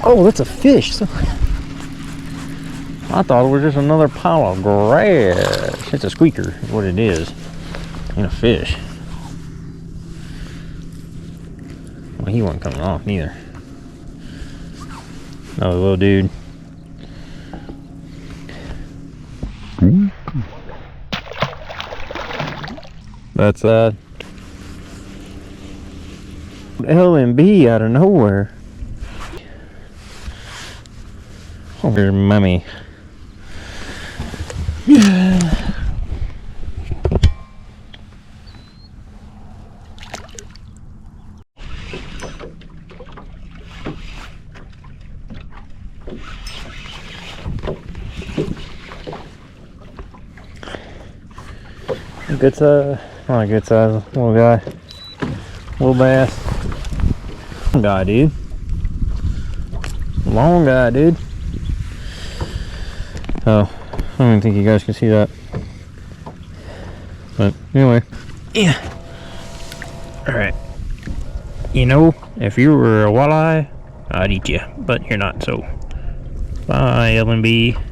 Oh, that's a fish. I thought it was just another pile of grass. It's a squeaker, is what it is. And a fish. Well, he wasn't coming off neither. Oh, little dude. That's LMB out of nowhere. Oh, your mummy. Good size, not a good size little guy, little bass. Long guy, dude. Long guy, dude. Oh, I don't even think you guys can see that. But anyway, yeah. All right. You know, if you were a walleye, I'd eat you, but you're not. So, bye, LMB.